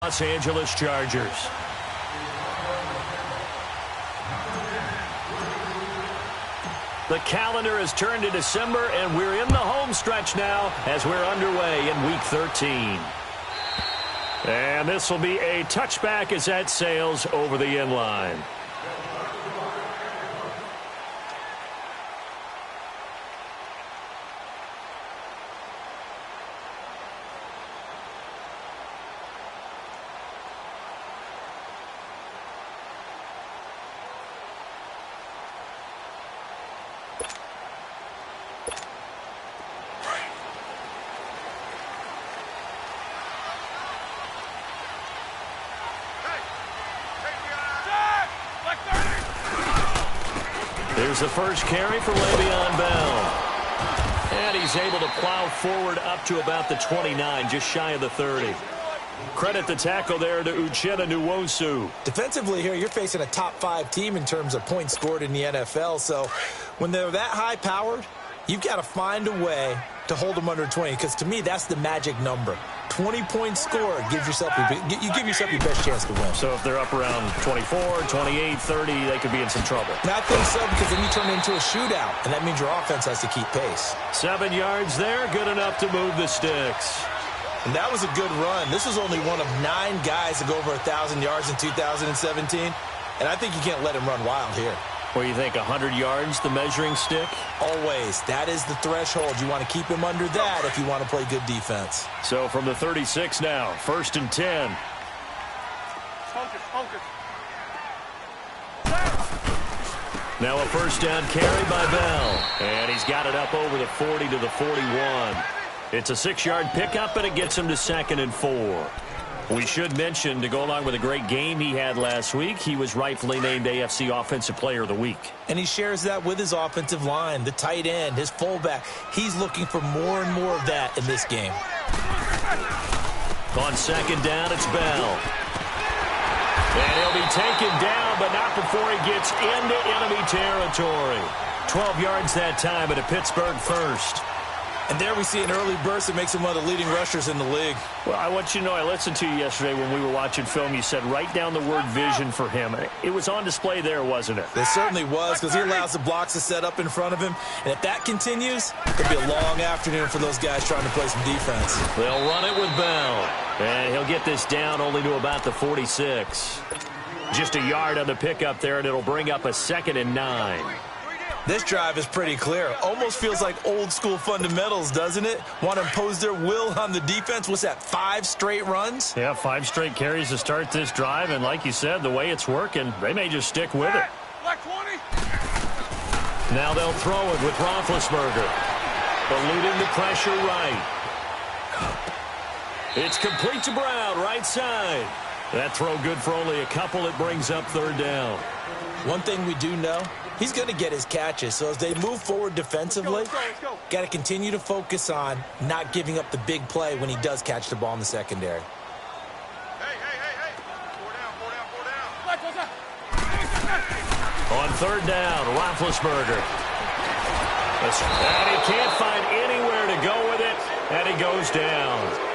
Los Angeles Chargers. The calendar has turned to December, and we're in the home stretch now as we're underway in Week 13. And this will be a touchback as that sails over the end line. Here's the first carry for Le'Veon Bell. And he's able to plow forward up to about the 29, just shy of the 30. Credit the tackle there to Uchenna Nwosu. Defensively here, you're facing a top-5 team in terms of points scored in the NFL. So when they're that high-powered, you've got to find a way to hold them under 20, because to me, that's the magic number. 20 points scored gives yourself you give yourself your best chance to win. So if they're up around 24, 28, 30, they could be in some trouble. And I think so, because then you turn it into a shootout, and that means your offense has to keep pace. 7 yards there, good enough to move the sticks. And that was a good run. This was only one of 9 guys to go over 1,000 yards in 2017, and I think you can't let him run wild here. What do you think, 100 yards, the measuring stick? Always. That is the threshold. You want to keep him under that if you want to play good defense. So from the 36 now, 1st and 10. Now a first down carry by Bell. And he's got it up over the 40 to the 41. It's a 6-yard pickup, and it gets him to 2nd and 4. We should mention, to go along with a great game he had last week, he was rightfully named AFC Offensive Player of the Week. And he shares that with his offensive line, the tight end, his fullback. He's looking for more and more of that in this game. On 2nd down, it's Bell. And he'll be taken down, but not before he gets into enemy territory. 12 yards that time at a Pittsburgh first. And there we see an early burst that makes him one of the leading rushers in the league. Well, I want you to know, I listened to you yesterday when we were watching film. You said write down the word vision for him. It was on display there, wasn't it? It certainly was, because he allows the blocks to set up in front of him. And if that continues, it'll be a long afternoon for those guys trying to play some defense. They'll run it with Bell. And he'll get this down only to about the 46. Just a yard on the pickup there, and it'll bring up a 2nd and 9. This drive is pretty clear. Almost feels like old-school fundamentals, doesn't it? Want to impose their will on the defense. What's that, 5 straight runs? Yeah, 5 straight carries to start this drive. And like you said, the way it's working, they may just stick with it. Now they'll throw it with Roethlisberger. Eluding the pressure right. It's complete to Brown, right side. That throw good for only a couple. It brings up 3rd down. One thing we do know, he's going to get his catches. So as they move forward defensively, got to continue to focus on not giving up the big play when he does catch the ball in the secondary. Hey. 4 down. On 3rd down, Roethlisberger. And he can't find anywhere to go with it, and he goes down.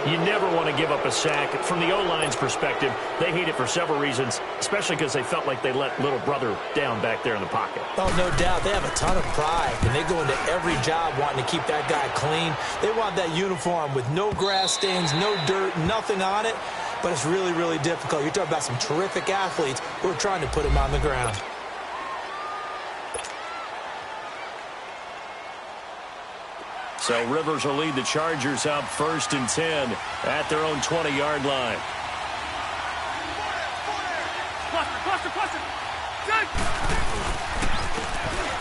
You never want to give up a sack. From the O-line's perspective, they hate it for several reasons, especially because they felt like they let little brother down back there in the pocket. Oh, no doubt. They have a ton of pride, and they go into every job wanting to keep that guy clean. They want that uniform with no grass stains, no dirt, nothing on it. But it's really, really difficult. You're talking about some terrific athletes who are trying to put him on the ground. So Rivers will lead the Chargers up 1st and 10 at their own 20-yard line.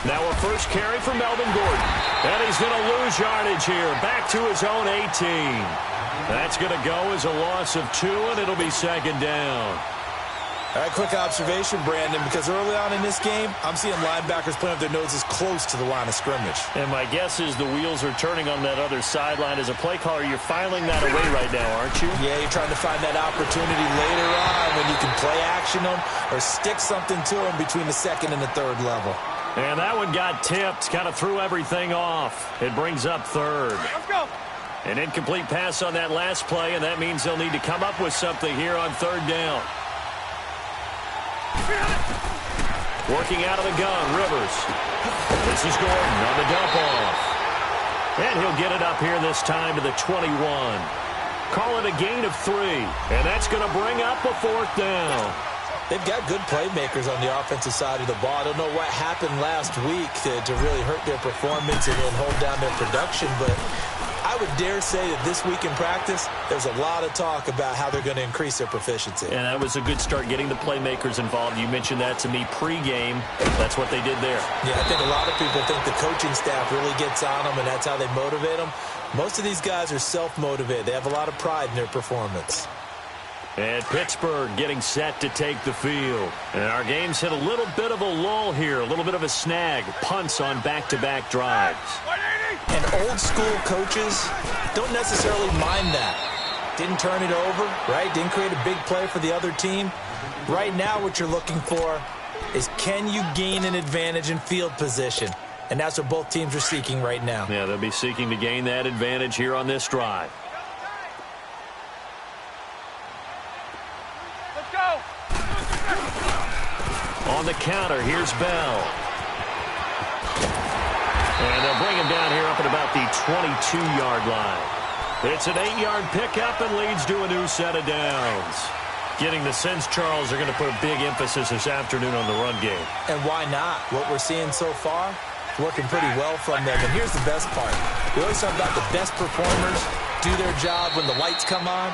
Now a first carry for Melvin Gordon. And he's going to lose yardage here. Back to his own 18. That's going to go as a loss of 2, and it'll be 2nd down. All right, quick observation, Brandon, because early on in this game, I'm seeing linebackers playing with their noses close to the line of scrimmage. And my guess is the wheels are turning on that other sideline. As a play caller, you're filing that away right now, aren't you? Yeah, you're trying to find that opportunity later on when you can play action them or stick something to them between the 2nd and the 3rd level. And that one got tipped, kind of threw everything off. It brings up 3rd. Let's go. An incomplete pass on that last play, and that means they'll need to come up with something here on third down. Working out of the gun, Rivers. This is Gordon on the dump off. And he'll get it up here this time to the 21. Call it a gain of 3, and that's going to bring up a fourth down. They've got good playmakers on the offensive side of the ball. I don't know what happened last week to really hurt their performance and then hold down their production, but I would dare say that this week in practice, there's a lot of talk about how they're going to increase their proficiency. And that was a good start, getting the playmakers involved. You mentioned that to me pregame. That's what they did there. Yeah, I think a lot of people think the coaching staff really gets on them, and that's how they motivate them. Most of these guys are self-motivated. They have a lot of pride in their performance. And Pittsburgh getting set to take the field. And our game's hit a little bit of a lull here, a little bit of a snag. Punts on back-to-back drives. And old-school coaches don't necessarily mind that. Didn't turn it over, right? Didn't create a big play for the other team. Right now what you're looking for is, can you gain an advantage in field position? And that's what both teams are seeking right now. Yeah, they'll be seeking to gain that advantage here on this drive. On the counter, here's Bell. And they'll bring him down here up at about the 22-yard line. It's an 8-yard pickup and leads to a new set of downs. Getting the sense, Charles, are going to put a big emphasis this afternoon on the run game. And why not? What we're seeing so far is working pretty well from them. And here's the best part. We always talk about the best performers do their job when the lights come on.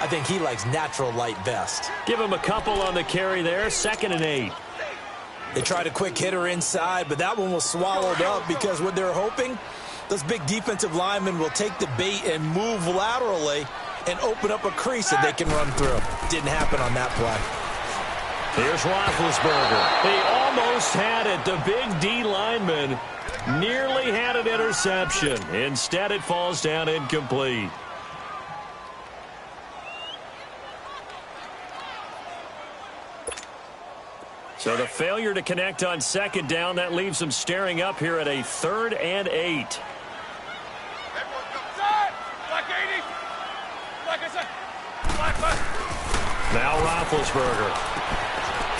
I think he likes natural light best. Give him a couple on the carry there, 2nd and 8. They tried a quick hitter inside, but that one was swallowed up because what they're hoping, those big defensive linemen will take the bait and move laterally and open up a crease that they can run through. Didn't happen on that play. Here's Roethlisberger. He almost had it. The big D lineman nearly had an interception. Instead, it falls down incomplete. So the failure to connect on 2nd down, that leaves them staring up here at a 3rd and 8. Now Roethlisberger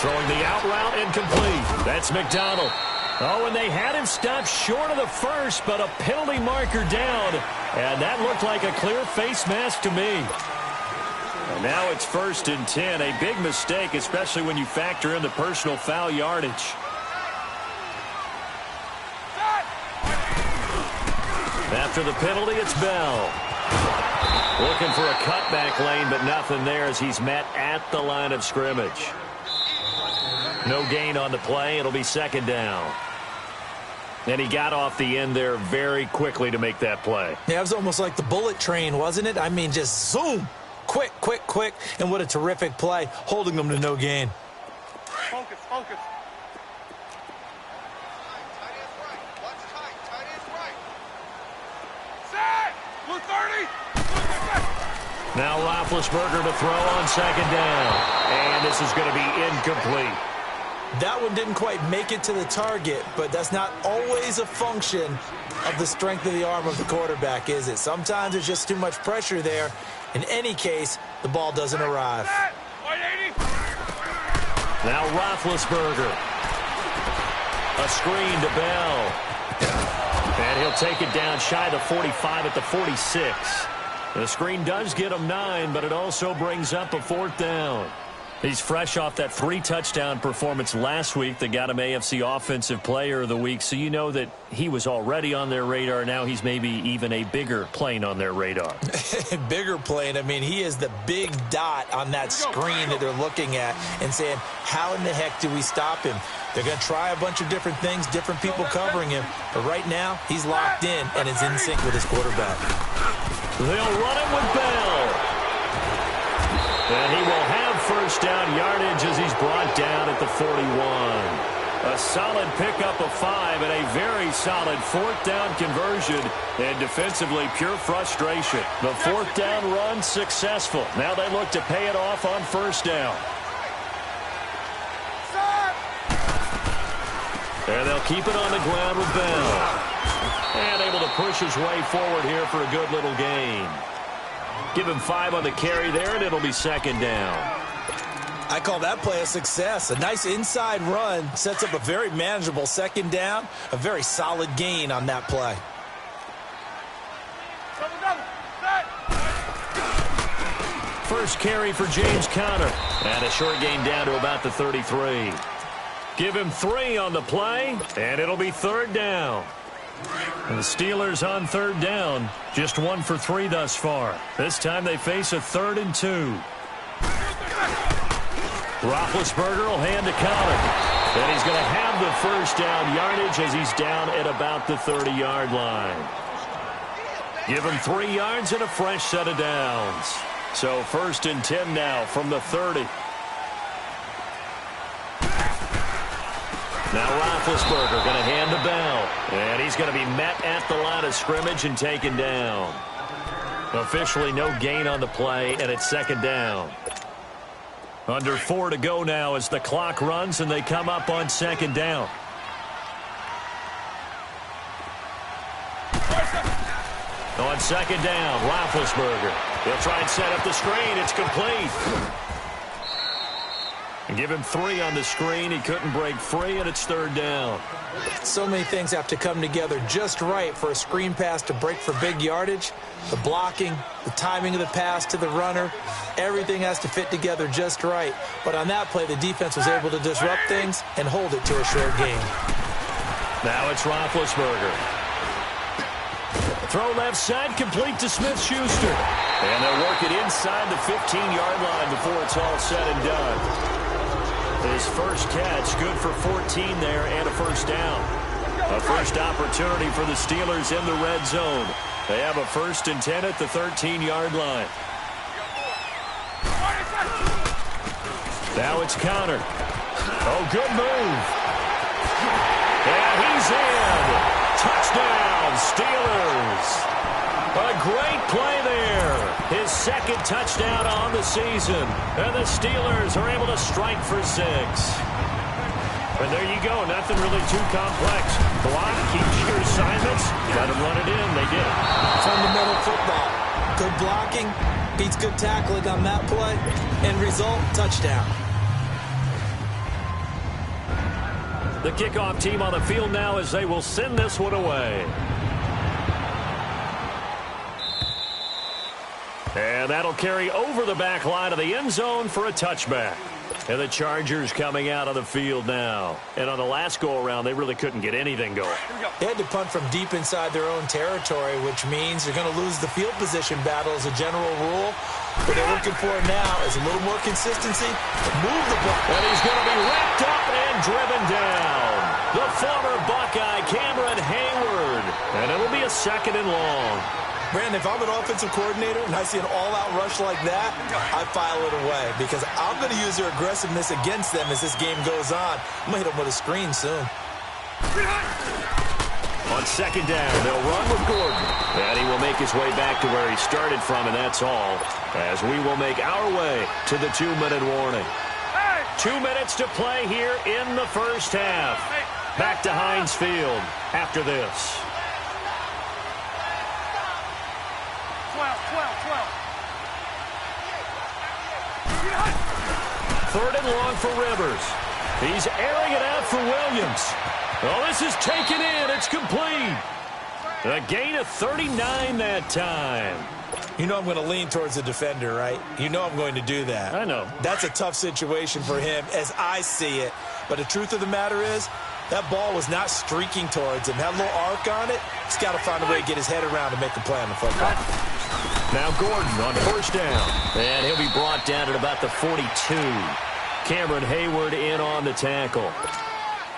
throwing the out route incomplete. That's McDonald. Oh, and they had him stopped short of the first, but a penalty marker down. And that looked like a clear face mask to me. And now it's 1st and 10. A big mistake, especially when you factor in the personal foul yardage. After the penalty, it's Bell. Looking for a cutback lane, but nothing there as he's met at the line of scrimmage. No gain on the play. It'll be 2nd down. And he got off the end there very quickly to make that play. Yeah, it was almost like the bullet train, wasn't it? I mean, just zoom. Quick, quick, quick. And what a terrific play, holding them to no gain. Focus, focus. Now Roethlisberger to throw on 2nd down. And this is going to be incomplete. That one didn't quite make it to the target, but that's not always a function of the strength of the arm of the quarterback, is it? Sometimes there's just too much pressure there. In any case, the ball doesn't arrive. Now Roethlisberger. A screen to Bell. And he'll take it down shy of the 45 at the 46. The screen does get him 9, but it also brings up a 4th down. He's fresh off that 3-touchdown performance last week that got him AFC Offensive Player of the Week, so you know that he was already on their radar. Now he's maybe even a bigger plane on their radar. Bigger plane. I mean, he is the big dot on that screen that they're looking at and saying, how in the heck do we stop him? They're going to try a bunch of different things, different people covering him, but right now he's locked in and is in sync with his quarterback. They'll run it with Bell. And he will have 1st down yardage as he's brought down at the 41. A solid pickup of 5 and a very solid 4th down conversion. And defensively, pure frustration. The 4th down run successful. Now they look to pay it off on 1st down. And they'll keep it on the ground with Bell. And able to push his way forward here for a good little gain. Give him 5 on the carry there, and it'll be second down. I call that play a success. A nice inside run sets up a very manageable second down. A very solid gain on that play. First carry for James Conner. And a short gain down to about the 33. Give him 3 on the play, and it'll be third down. And the Steelers on third down, just 1 for 3 thus far. This time they face a 3rd and 2. Roethlisberger will hand to Conner. And he's going to have the first down yardage as he's down at about the 30-yard line. Give him 3 yards and a fresh set of downs. So 1st and 10 now from the 30. Now Roethlisberger going to hand to Bell. And he's going to be met at the line of scrimmage and taken down. Officially no gain on the play, and it's second down. Under 4 to go now as the clock runs and they come up on second down. On second down, Roethlisberger. He'll try and set up the screen. It's complete. And give him 3 on the screen. He couldn't break free, and it's third down. So many things have to come together just right for a screen pass to break for big yardage. The blocking, the timing of the pass to the runner, everything has to fit together just right. But on that play, the defense was able to disrupt things and hold it to a short gain. Now it's Roethlisberger. Throw left side, complete to Smith-Schuster. And they'll work it inside the 15-yard line before it's all said and done. His first catch, good for 14 there and a first down. A first opportunity for the Steelers in the red zone. They have a 1st and 10 at the 13-yard line. Now it's Conner. Oh, good move. And he's in. Touchdown, Steelers. A great play there. His 2nd touchdown on the season. And the Steelers are able to strike for 6. And there you go. Nothing really too complex. Block, keep your assignments. Let them run it in. They did. Fundamental football. Good blocking beats good tackling on that play. End result, touchdown. The kickoff team on the field now as they will send this one away. And that'll carry over the back line of the end zone for a touchback. And the Chargers coming out on the field now. And on the last go-around, they really couldn't get anything going. They had to punt from deep inside their own territory, which means you're going to lose the field position battle as a general rule. What they're looking for now is a little more consistency. Move the ball. And he's going to be wrapped up and driven down. The former Buckeye, Cameron Hayward. And it'll be a 2nd and long. Brandon, if I'm an offensive coordinator and I see an all-out rush like that, I file it away because I'm going to use their aggressiveness against them as this game goes on. I'm going to hit them with a screen soon. On second down, they'll run with Gordon. And he will make his way back to where he started from, and that's all. As we will make our way to the 2-minute warning. 2 minutes to play here in the first half. Back to Heinz Field after this. 3rd and long for Rivers. He's airing it out for Williams. Oh, this is taken in. It's complete. A gain of 39 that time. You know I'm going to lean towards the defender, right? You know I'm going to do that. I know. That's a tough situation for him as I see it. But the truth of the matter is, that ball was not streaking towards him. Had a little arc on it. He's got to find a way to get his head around and make a play on the football. Now Gordon on first down. And he'll be brought down at about the 42. Cameron Hayward in on the tackle.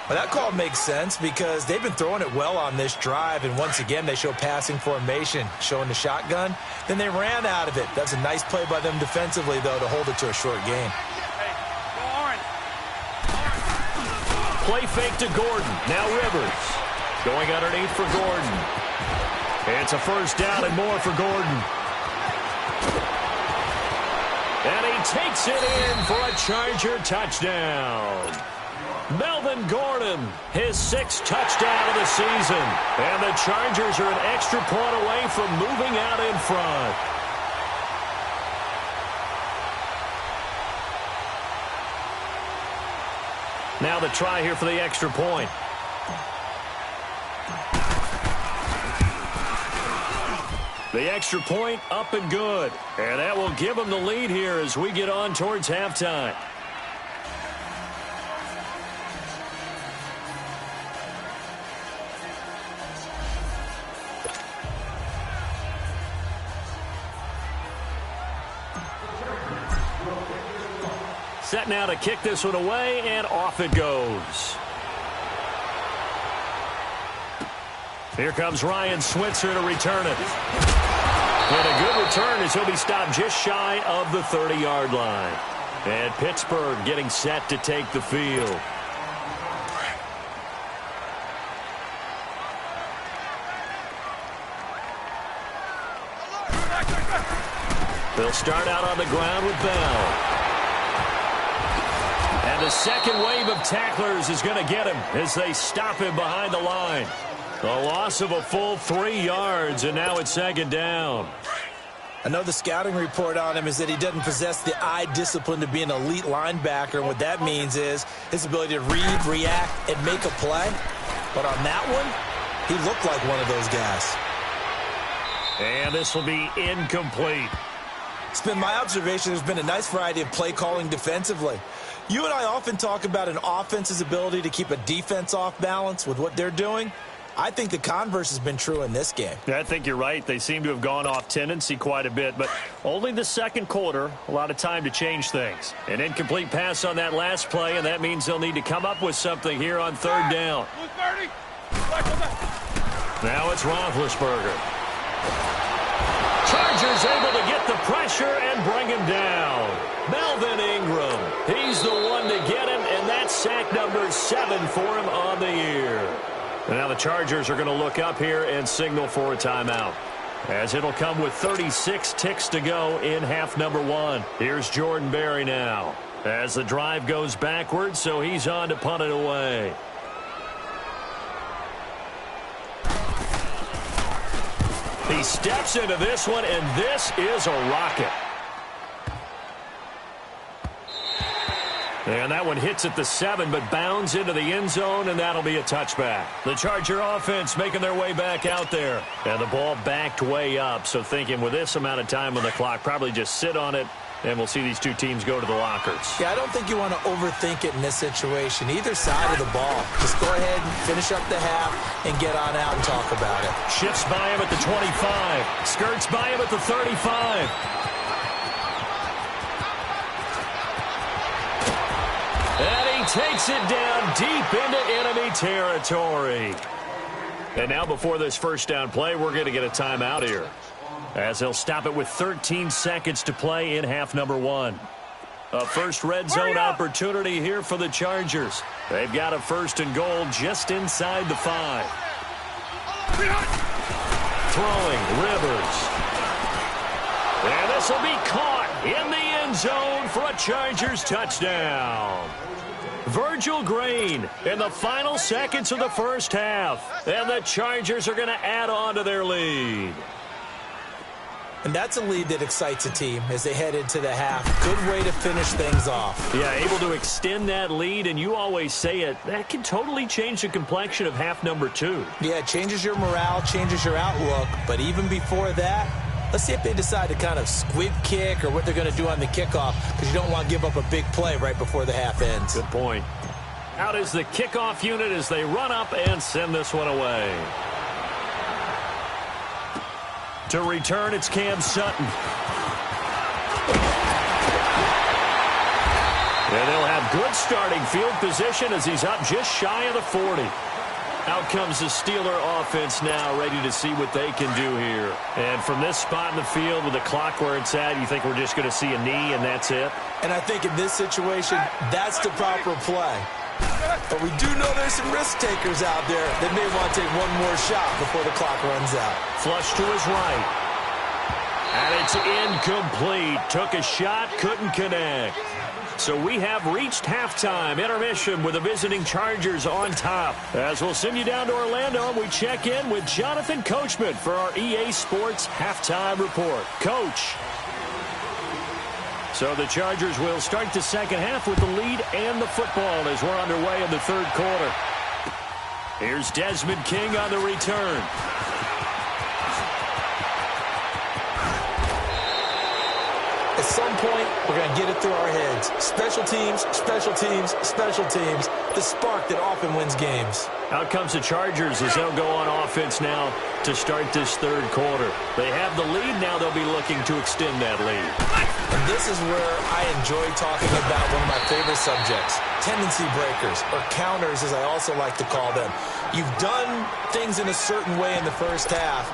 Well, that call makes sense because they've been throwing it well on this drive, and once again they show passing formation, showing the shotgun. Then they ran out of it. That's a nice play by them defensively, though, to hold it to a short gain. Play fake to Gordon. Now Rivers going underneath for Gordon. It's a first down and more for Gordon. And he takes it in for a Charger touchdown. Melvin Gordon, his 6th touchdown of the season. And the Chargers are an extra point away from moving out in front. Now the try here for the extra point. The extra point up and good. And that will give them the lead here as we get on towards halftime. Set now to kick this one away, and off it goes. Here comes Ryan Switzer to return it. And a good return as he'll be stopped just shy of the 30-yard line. And Pittsburgh getting set to take the field. They'll start out on the ground with Bell. And the second wave of tacklers is going to get him as they stop him behind the line. A loss of a full 3 yards, and now it's second down. I know the scouting report on him is that he doesn't possess the eye discipline to be an elite linebacker. And what that means is his ability to read, react, and make a play. But on that one, he looked like one of those guys. And this will be incomplete. It's been my observation there's been a nice variety of play calling defensively. You and I often talk about an offense's ability to keep a defense off balance with what they're doing. I think the converse has been true in this game. Yeah, I think you're right. They seem to have gone off tendency quite a bit, but only the second quarter, a lot of time to change things. An incomplete pass on that last play, and that means they'll need to come up with something here on third down. Now it's Roethlisberger. Chargers able to get the pressure and bring him down. Melvin Ingram, he's the one to get him, and that's sack number 7 for him on the year. And now the Chargers are going to look up here and signal for a timeout, as it'll come with 36 ticks to go in half number 1. Here's Jordan Berry now, as the drive goes backwards, so he's on to punt it away. He steps into this one, and this is a rocket. And that one hits at the 7, but bounds into the end zone, and that'll be a touchback. The Charger offense making their way back out there. And the ball backed way up, so thinking with this amount of time on the clock, probably just sit on it, and we'll see these two teams go to the lockers. Yeah, I don't think you want to overthink it in this situation. Either side of the ball. Just go ahead and finish up the half and get on out and talk about it. Shifts by him at the 25. Skirts by him at the 35. And he takes it down deep into enemy territory. And now before this first down play, we're going to get a timeout here, as they'll stop it with 13 seconds to play in half number 1. A first red zone opportunity here for the Chargers. They've got a first and goal just inside the 5. Throwing, Rivers. And this will be caught in the end zone for a Chargers touchdown. Virgil Green in the final seconds of the first half. And the Chargers are going to add on to their lead. And that's a lead that excites a team as they head into the half. Good way to finish things off. Yeah, able to extend that lead, and you always say it, that can totally change the complexion of half number 2. Yeah, it changes your morale, changes your outlook. But even before that, let's see if they decide to kind of squib kick or what they're going to do on the kickoff, because you don't want to give up a big play right before the half ends. Good point. Out is the kickoff unit as they run up and send this one away. To return, it's Cam Sutton. And they'll have good starting field position as he's up just shy of the 40. Out comes the Steeler offense now, ready to see what they can do here. And from this spot in the field with the clock where it's at, you think we're just going to see a knee and that's it? And I think in this situation, that's the proper play. But we do know there's some risk takers out there that may want to take one more shot before the clock runs out. Flush to his right. And it's incomplete. Took a shot, couldn't connect. So we have reached halftime intermission with the visiting Chargers on top. As we'll send you down to Orlando, and we check in with Jonathan Coachman for our EA Sports halftime report. Coach. So the Chargers will start the second half with the lead and the football as we're underway in the third quarter. Here's Desmond King on the return. At some point, we're going to get it through our heads. Special teams, special teams, special teams. The spark that often wins games. Out comes the Chargers as they'll go on offense now to start this third quarter. They have the lead. Now they'll be looking to extend that lead. And this is where I enjoy talking about one of my favorite subjects, tendency breakers, or counters as I also like to call them. You've done things in a certain way in the first half,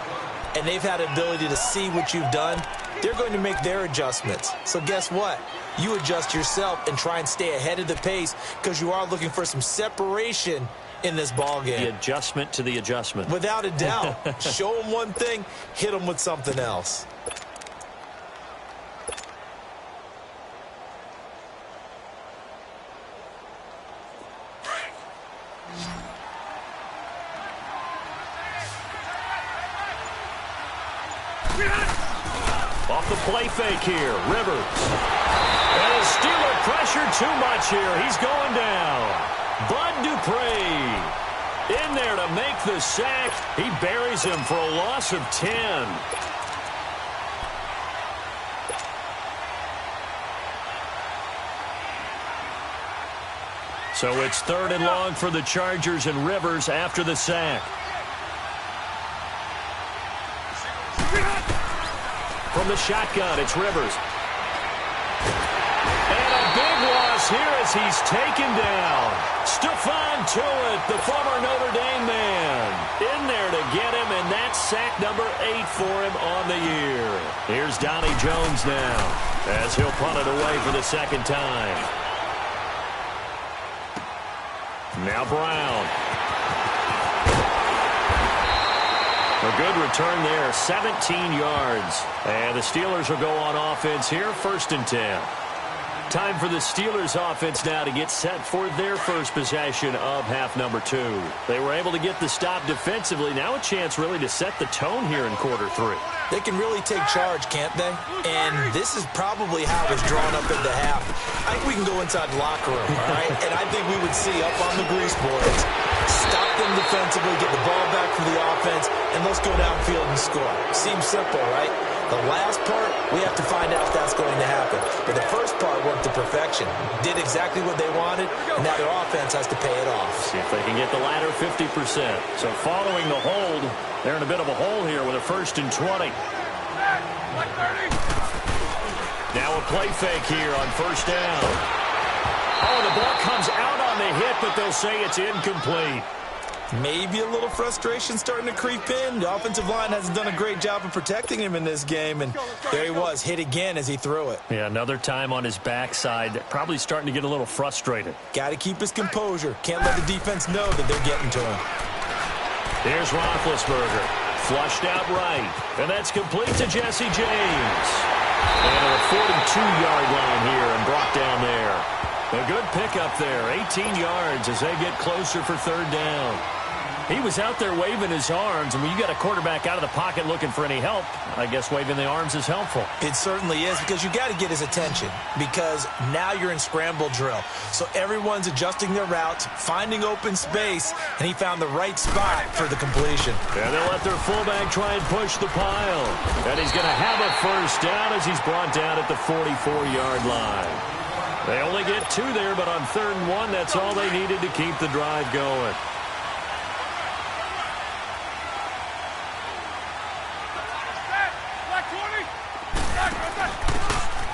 and they've had the ability to see what you've done. They're going to make their adjustments. So guess what? You adjust yourself and try and stay ahead of the pace because you are looking for some separation in this ball game. The adjustment to the adjustment. Without a doubt. Show them one thing, hit them with something else. Off the play fake here, Rivers. And his Steeler pressure too much here. He's going down. Bud Dupree in there to make the sack. He buries him for a loss of 10. So it's 3rd and long for the Chargers and Rivers after the sack. From the shotgun, it's Rivers. And a big loss here as he's taken down. Stephon Tuitt, the former Notre Dame man, in there to get him, and that's sack number 8 for him on the year. Here's Donnie Jones now as he'll punt it away for the second time. Now Brown. A good return there, 17 yards. And the Steelers will go on offense here, 1st and 10. Time for the Steelers offense now to get set for their first possession of half number 2. They were able to get the stop defensively. Now a chance really to set the tone here in quarter 3. They can really take charge, can't they? And this is probably how it's drawn up in the half. I think we can go inside the locker room, all right? And I think we would see up on the grease boards, stop them defensively, get the ball back for the offense, and let's go downfield and score. Seems simple, right? The last part, we have to find out if that's going to happen. But the first part worked to perfection. Did exactly what they wanted, and now their offense has to pay it off. See if they can get the latter 50%. So following the hold, they're in a bit of a hole here with a 1st and 20. Now a play fake here on 1st down. Oh, the ball comes out on the hit, but they'll say it's incomplete. Maybe a little frustration starting to creep in. The offensive line hasn't done a great job of protecting him in this game, and there he was, hit again as he threw it. Yeah, another time on his backside, probably starting to get a little frustrated. Got to keep his composure. Can't let the defense know that they're getting to him. Here's Roethlisberger, flushed out right, and that's complete to Jesse James. And at the 42-yard line here and brought down there. A good pickup there, 18 yards as they get closer for 3rd down. He was out there waving his arms, and when you got a quarterback out of the pocket looking for any help, I guess waving the arms is helpful. It certainly is, because you got to get his attention, because now you're in scramble drill. So everyone's adjusting their routes, finding open space, and he found the right spot for the completion. And they'll let their fullback try and push the pile. And he's going to have a 1st down as he's brought down at the 44-yard line. They only get 2 there, but on 3rd and 1, that's all they needed to keep the drive going.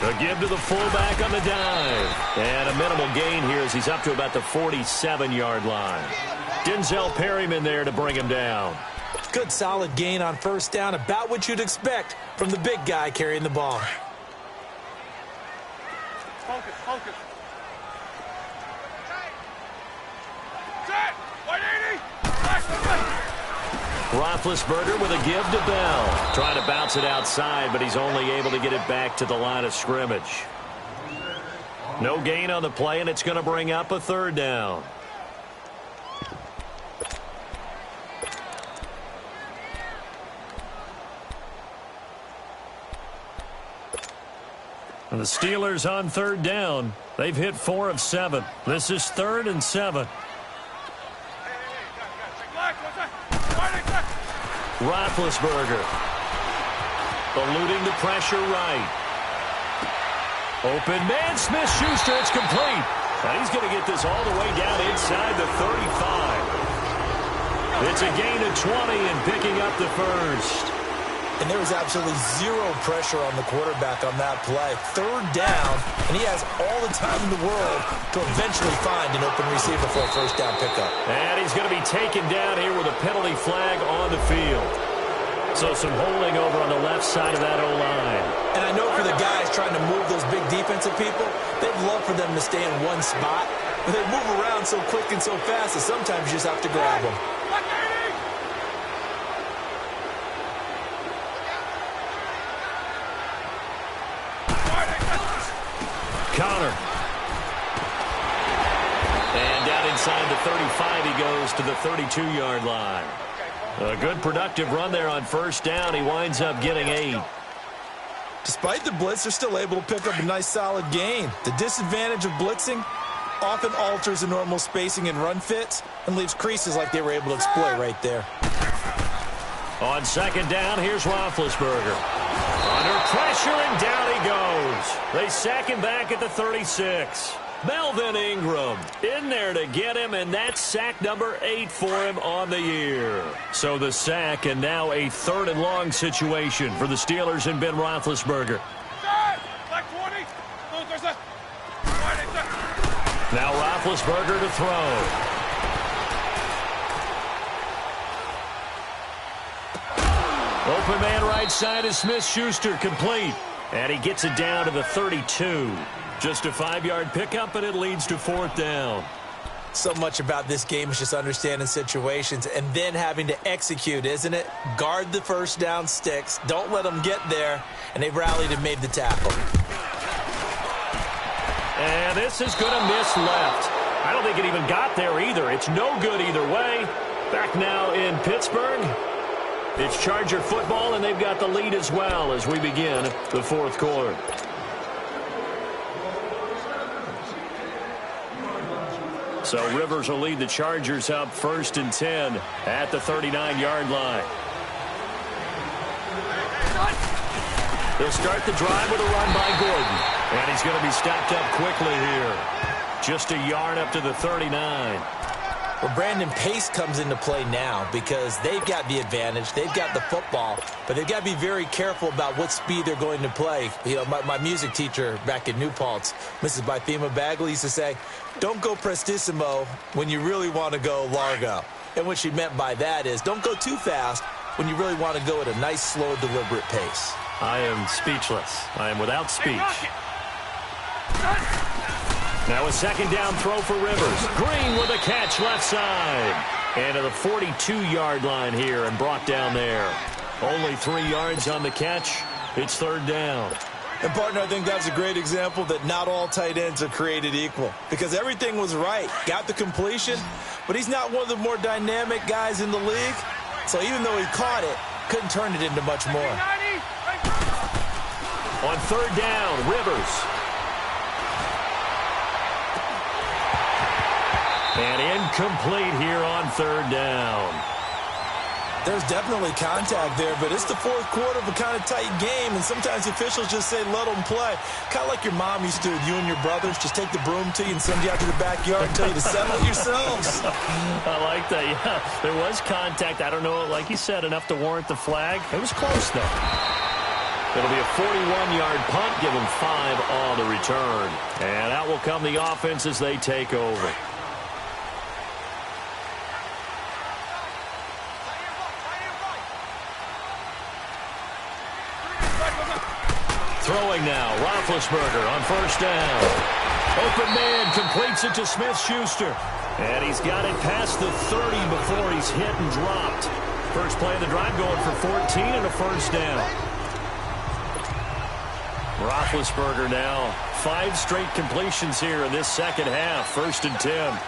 A give to the fullback on the dive. And a minimal gain here as he's up to about the 47-yard line. Denzel Perryman there to bring him down. Good solid gain on 1st down, about what you'd expect from the big guy carrying the ball. Focus, focus. Set! 180! Roethlisberger with a give to Bell. Trying to bounce it outside, but he's only able to get it back to the line of scrimmage. No gain on the play, and it's going to bring up a third down. And the Steelers on third down. They've hit 4 of 7. This is 3rd and 7. Roethlisberger eluding the pressure right. Open man, Smith-Schuster, it's complete. And he's going to get this all the way down inside the 35. It's a gain of 20 and picking up the first. And there was absolutely zero pressure on the quarterback on that play. Third down, and he has all the time in the world to eventually find an open receiver for a first down pickup. And he's going to be taken down here with a penalty flag on the field. So some holding over on the left side of that O-line. And I know for the guys trying to move those big defensive people, they'd love for them to stay in one spot. But they move around so quick and so fast that sometimes you just have to grab them. Connor. And down inside the 35, he goes to the 32-yard line. A good productive run there on first down. He winds up getting 8. Despite the blitz, they're still able to pick up a nice solid gain. The disadvantage of blitzing often alters the normal spacing and run fits and leaves creases like they were able to exploit right there. On second down, here's Roethlisberger. Under pressure, and down he goes. They sack him back at the 36. Melvin Ingram in there to get him, and that's sack number 8 for him on the year. So the sack, and now a 3rd and long situation for the Steelers and Ben Roethlisberger. Now Roethlisberger to throw. Open man right side is Smith-Schuster, complete. And he gets it down to the 32. Just a 5-yard pickup, and it leads to 4th down. So much about this game is just understanding situations and then having to execute, isn't it? Guard the first down sticks. Don't let them get there. And they've rallied and made the tackle. And this is going to miss left. I don't think it even got there either. It's no good either way. Back now in Pittsburgh. It's Charger football, and they've got the lead as well as we begin the 4th quarter. So Rivers will lead the Chargers up 1st and 10 at the 39-yard line. They'll start the drive with a run by Gordon. And he's going to be stopped up quickly here. Just a yard up to the 39. Well, Brandon, pace comes into play now because they've got the advantage. They've got the football, but they've got to be very careful about what speed they're going to play. You know, my music teacher back in New Paltz, Mrs. Bythema Bagley, used to say, don't go prestissimo when you really want to go largo. And what she meant by that is don't go too fast when you really want to go at a nice, slow, deliberate pace. I am speechless. I am without speech. Now a second down throw for Rivers. Green with a catch left side. And to the 42-yard line here and brought down there. Only 3 yards on the catch. It's 3rd down. And, partner, I think that's a great example that not all tight ends are created equal. Because everything was right. Got the completion, but he's not one of the more dynamic guys in the league. So even though he caught it, couldn't turn it into much more. On 3rd down, Rivers. And incomplete here on 3rd down. There's definitely contact there, but it's the 4th quarter of a kind of tight game, and sometimes officials just say, let them play. Kind of like your mom used to with you and your brothers. Just take the broom to you and send you out to the backyard and tell you to settle it yourselves. I like that, yeah. There was contact. I don't know, like you said, enough to warrant the flag. It was close, though. It'll be a 41-yard punt, give them 5 on the return. And out will come the offense as they take over. Throwing now, Roethlisberger on 1st down. Open man completes it to Smith-Schuster. And he's got it past the 30 before he's hit and dropped. First play of the drive going for 14 and a first down. Roethlisberger now 5 straight completions here in this second half. 1st and 10.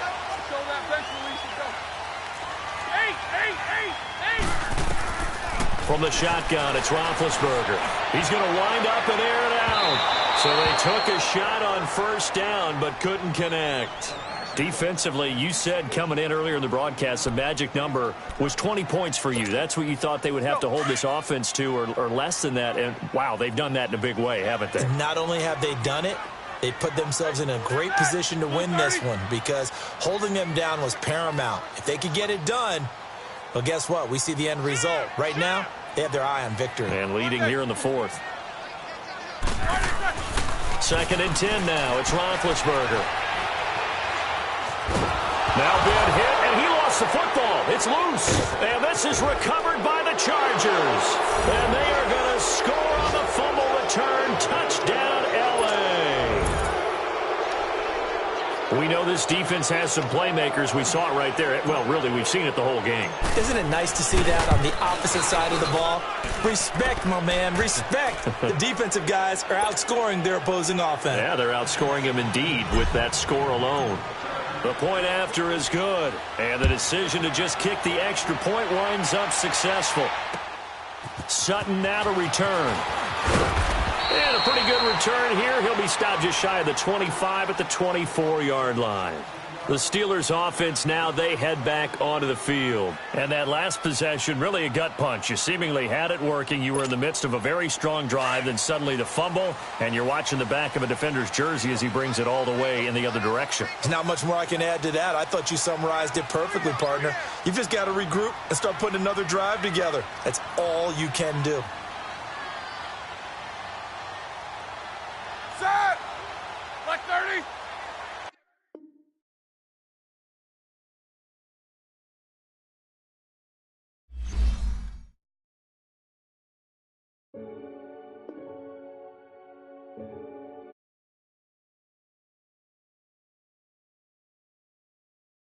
From the shotgun, it's Roethlisberger. He's going to wind up and air it out. So they took a shot on first down but couldn't connect. Defensively, you said coming in earlier in the broadcast, the magic number was 20 points for you. That's what you thought they would have to hold this offense to, or less than that. And, wow, they've done that in a big way, haven't they? Not only have they done it, they put themselves in a great position to win this one because holding them down was paramount. If they could get it done, well, guess what? We see the end result. Right now, they have their eye on victory. And leading here in the 4th. 2nd and 10 now. It's Roethlisberger. Now been hit, and he lost the football. It's loose. And this is recovered by the Chargers. And they are going to score on the fumble return. Touchdown, L.A. We know this defense has some playmakers. We saw it right there. Well, really, we've seen it the whole game. Isn't it nice to see that on the opposite side of the ball? Respect, my man, respect. The defensive guys are outscoring their opposing offense. Yeah, they're outscoring them indeed with that score alone. The point after is good, and the decision to just kick the extra point winds up successful. Sutton now to return. And a pretty good return here. He'll be stopped just shy of the 25 at the 24-yard line. The Steelers' offense now, they head back onto the field. And that last possession, really a gut punch. You seemingly had it working. You were in the midst of a very strong drive, then suddenly the fumble, and you're watching the back of a defender's jersey as he brings it all the way in the other direction. There's not much more I can add to that. I thought you summarized it perfectly, partner. You've just got to regroup and start putting another drive together. That's all you can do. Set! Like 30.